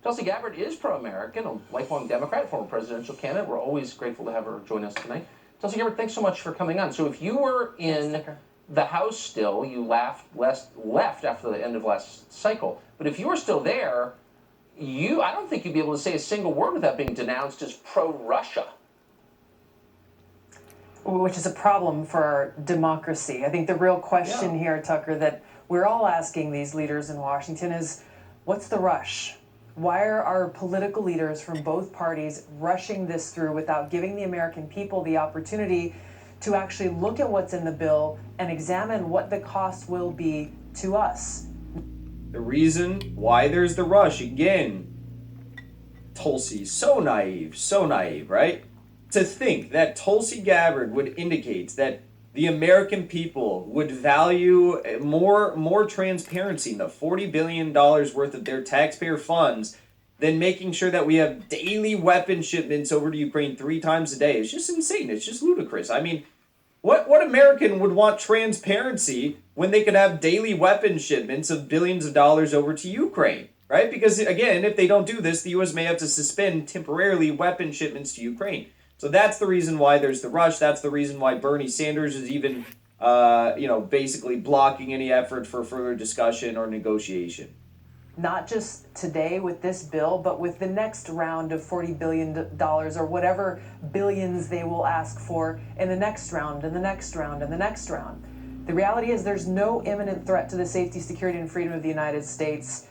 Tulsi Gabbard is pro-American, a lifelong Democrat, former presidential candidate. We're always grateful to have her join us tonight. Tulsi Gabbard, thanks so much for coming on. So if you were in the House still, you left after the end of last cycle, but if you were still there, I don't think you'd be able to say a single word without being denounced as pro-Russia. Which is a problem for our democracy. I think the real question here, Tucker, that we're all asking these leaders in Washington is, what's the rush? Why are our political leaders from both parties rushing this through without giving the American people the opportunity to actually look at what's in the bill and examine what the cost will be to us? The reason why there's the rush, again, Tulsi, so naive, right? To think that Tulsi Gabbard would indicate that the American people would value more transparency in the $40 billion worth of their taxpayer funds than making sure that we have daily weapon shipments over to Ukraine 3 times a day. It's just insane. It's just ludicrous. I mean, what American would want transparency when they could have daily weapon shipments of billions of dollars over to Ukraine, right? Because, again, if they don't do this, the U.S. may have to suspend temporarily weapon shipments to Ukraine. So that's the reason why there's the rush. That's the reason why Bernie Sanders is even, basically blocking any effort for further discussion or negotiation. Not just today with this bill, but with the next round of $40 billion or whatever billions they will ask for in the next round, and the next round, and the next round. The reality is there's no imminent threat to the safety, security, and freedom of the United States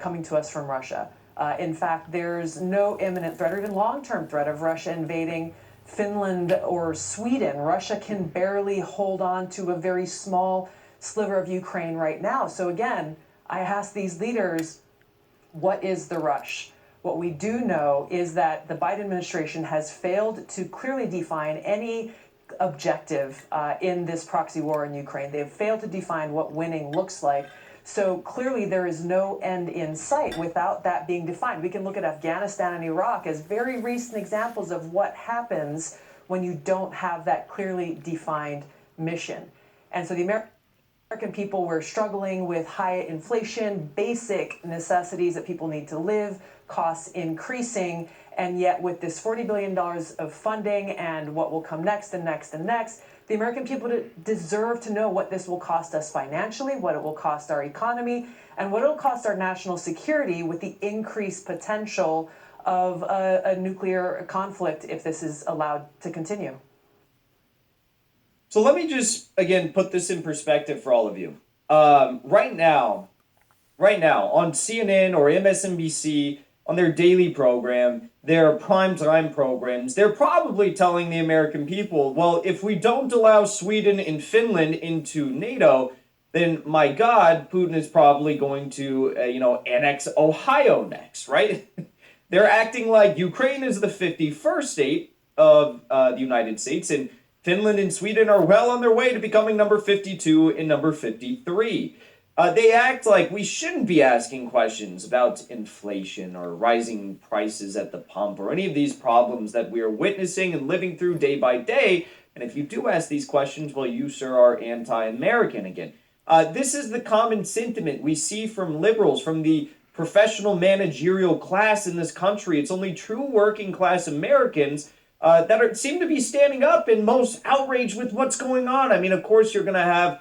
coming to us from Russia. In fact, there's no imminent threat or even long-term threat of Russia invading Finland or Sweden. Russia can barely hold on to a very small sliver of Ukraine right now. So again, I ask these leaders, what is the rush? What we do know is that the Biden administration has failed to clearly define any objective in this proxy war in Ukraine. They have failed to define what winning looks like. So clearly there is no end in sight without that being defined. We can look at Afghanistan and Iraq as very recent examples of what happens when you don't have that clearly defined mission. And so the American people were struggling with high inflation, basic necessities that people need to live, costs increasing, and yet with this $40 billion of funding and what will come next and next and next, the American people deserve to know what this will cost us financially, what it will cost our economy, and what it will cost our national security with the increased potential of a nuclear conflict if this is allowed to continue. So let me just, again, put this in perspective for all of you. Right now, on CNN or MSNBC, on their daily program, their primetime programs, they're probably telling the American people, well, if we don't allow Sweden and Finland into NATO, then, my God, Putin is probably going to, annex Ohio next, right? They're acting like Ukraine is the 51st state of the United States, and Finland and Sweden are well on their way to becoming number 52 and number 53. They act like we shouldn't be asking questions about inflation or rising prices at the pump or any of these problems that we are witnessing and living through day by day. And if you do ask these questions, well, you, sir, are anti-American again. This is the common sentiment we see from liberals, from the professional managerial class in this country. It's only true working class Americans that seem to be standing up and most outraged with what's going on. I mean, of course, you're going to have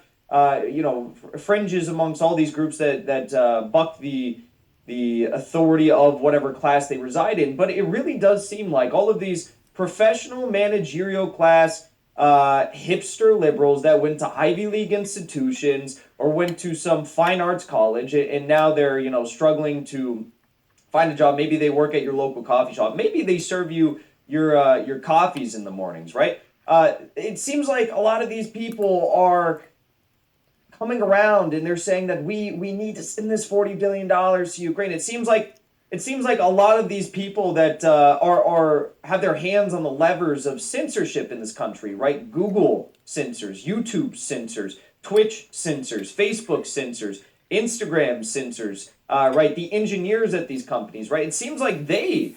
fringes amongst all these groups that buck the authority of whatever class they reside in. But it really does seem like all of these professional managerial class hipster liberals that went to Ivy League institutions or went to some fine arts college and now they're, struggling to find a job. Maybe they work at your local coffee shop. Maybe they serve you your coffees in the mornings, right? It seems like a lot of these people are coming around and they're saying that we need to send this $40 billion to Ukraine. It seems like a lot of these people that are have their hands on the levers of censorship in this country, right? Google censors, YouTube censors, Twitch censors, Facebook censors, Instagram censors, right? The engineers at these companies, right? It seems like they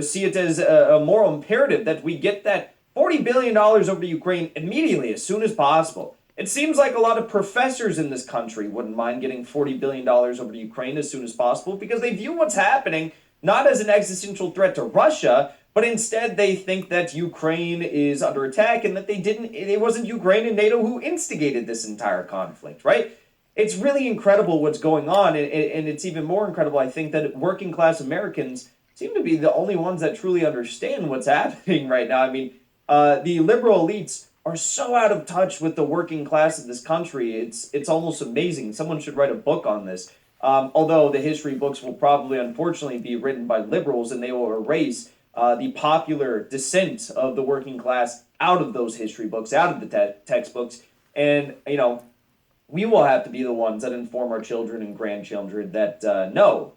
see it as a moral imperative that we get that $40 billion over to Ukraine immediately, as soon as possible. It seems like a lot of professors in this country wouldn't mind getting $40 billion over to Ukraine as soon as possible because they view what's happening not as an existential threat to Russia, but instead they think that Ukraine is under attack and that it wasn't Ukraine and NATO who instigated this entire conflict, right? It's really incredible what's going on, and it's even more incredible, I think, that working class Americans seem to be the only ones that truly understand what's happening right now. I mean, the liberal elites are so out of touch with the working class of this country. It's almost amazing. Someone should write a book on this. Although the history books will probably, unfortunately, be written by liberals, and they will erase the popular dissent of the working class out of those history books, out of the textbooks. And, we will have to be the ones that inform our children and grandchildren that, no,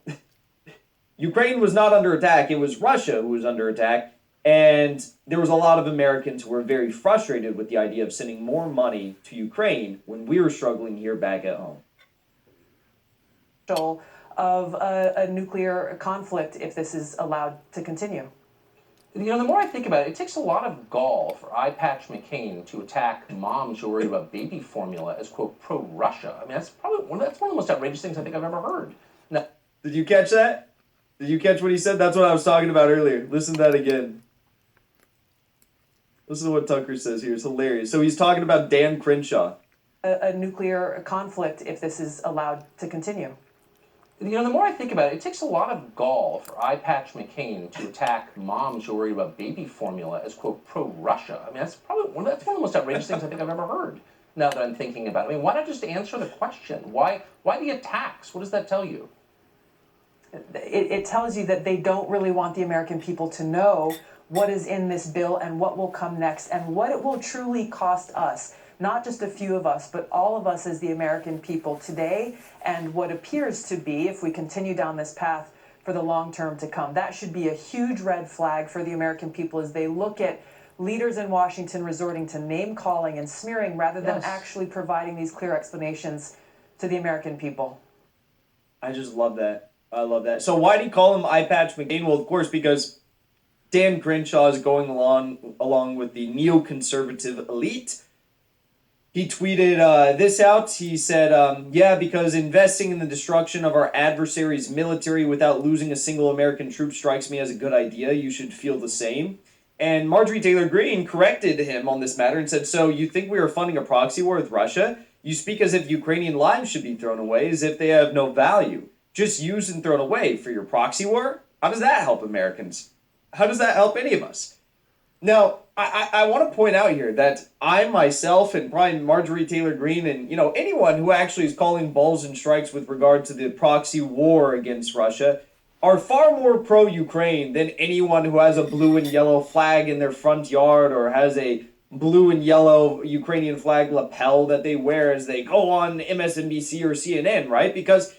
Ukraine was not under attack. It was Russia who was under attack. And there was a lot of Americans who were very frustrated with the idea of sending more money to Ukraine when we were struggling here back at home. Of a nuclear conflict if this is allowed to continue. The more I think about it, it takes a lot of gall for Eye Patch McCain to attack moms who are worried about baby formula as, quote, pro-Russia. I mean, that's one of the most outrageous things I think I've ever heard. Now, did you catch that? Did you catch what he said? That's what I was talking about earlier. Listen to that again. Listen to what Tucker says here. It's hilarious. So he's talking about Dan Crenshaw. A nuclear conflict if this is allowed to continue. The more I think about it, it takes a lot of gall for Eye Patch McCain to attack moms who are worried about baby formula as, quote, pro-Russia. I mean, that's one of the most outrageous things I think I've ever heard, now that I'm thinking about it. I mean, why not just answer the question? Why the attacks? What does that tell you? It tells you that they don't really want the American people to know what is in this bill and what will come next and what it will truly cost us. Not just a few of us, but all of us as the American people today, and what appears to be, if we continue down this path, for the long term to come. That should be a huge red flag for the American people as they look at leaders in Washington resorting to name calling and smearing rather than actually providing these clear explanations to the American people. I just love that. I love that. So why do you call him Eye Patch McCain? Well, of course, because Dan Crenshaw is going along with the neoconservative elite. He tweeted this out. He said, because investing in the destruction of our adversary's military without losing a single American troop strikes me as a good idea. You should feel the same. And Marjorie Taylor Greene corrected him on this matter and said, so you think we are funding a proxy war with Russia? You speak as if Ukrainian lives should be thrown away, as if they have no value. Just used and thrown away for your proxy war? How does that help Americans? How does that help any of us? Now, I want to point out here that I myself and probably Marjorie Taylor Greene and, anyone who actually is calling balls and strikes with regard to the proxy war against Russia are far more pro-Ukraine than anyone who has a blue and yellow flag in their front yard or has a blue and yellow Ukrainian flag lapel that they wear as they go on MSNBC or CNN, right? Because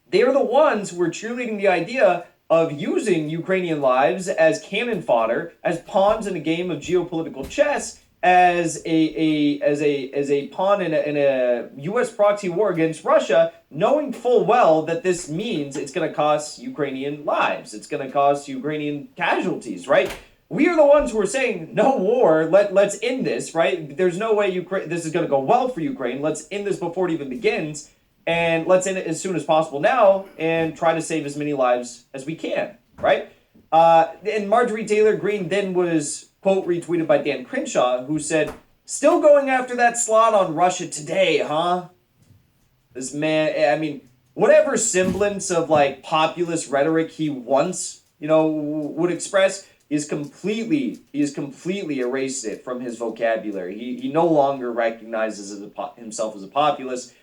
they are the ones who are cheerleading the idea of using Ukrainian lives as cannon fodder, as pawns in a game of geopolitical chess, as a pawn in a U.S. proxy war against Russia, knowing full well that this means it's going to cost Ukrainian lives, it's going to cost Ukrainian casualties, right? We are the ones who are saying no war. Let's end this, right? There's no way this is going to go well for Ukraine. Let's end this before it even begins. And let's end it as soon as possible now and try to save as many lives as we can, right? And Marjorie Taylor Greene then was, quote, retweeted by Dan Crenshaw, who said, still going after that slot on Russia today, huh? This man, I mean, whatever semblance of, populist rhetoric he once, would express, he has completely erased it from his vocabulary. He no longer recognizes himself as a populist.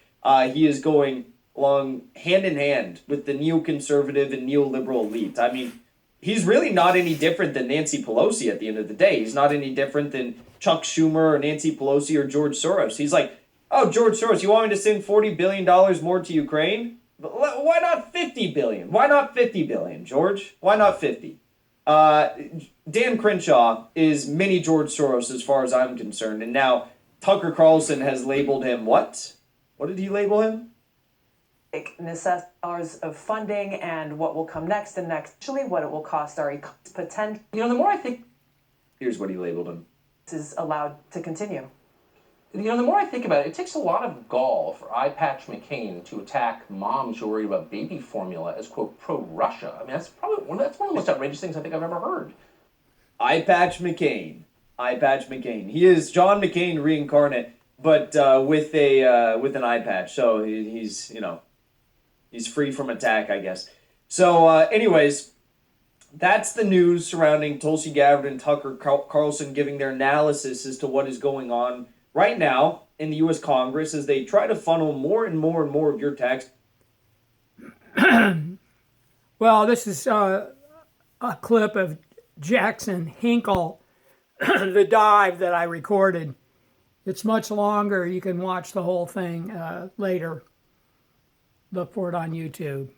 He is going along hand in hand with the neoconservative and neoliberal elite. I mean, he's really not any different than Nancy Pelosi at the end of the day. He's not any different than Chuck Schumer or Nancy Pelosi or George Soros. He's like, oh, George Soros, you want me to send $40 billion more to Ukraine? Why not $50 billion? Why not $50 billion, George? Why not 50? Dan Crenshaw is mini George Soros as far as I'm concerned. And now Tucker Carlson has labeled him what? What did he label him? Necessities of funding and what will come next and next. Actually, what it will cost our potential. The more I think. Here's what he labeled him. This is allowed to continue. You know, the more I think about it, it takes a lot of gall for Eye Patch McCain to attack moms who are worried about baby formula as, quote, pro-Russia. I mean, that's one of the most outrageous things I think I've ever heard. Eye Patch McCain. Eye Patch McCain. He is John McCain reincarnate, but with an eye patch. So he's free from attack, I guess. So, anyways, that's the news surrounding Tulsi Gabbard and Tucker Carlson giving their analysis as to what is going on right now in the U.S. Congress as they try to funnel more and more and more of your tax. Well, this is a clip of Jackson Hinkle, the dive that I recorded. It's much longer. You can watch the whole thing later. Look for it on YouTube.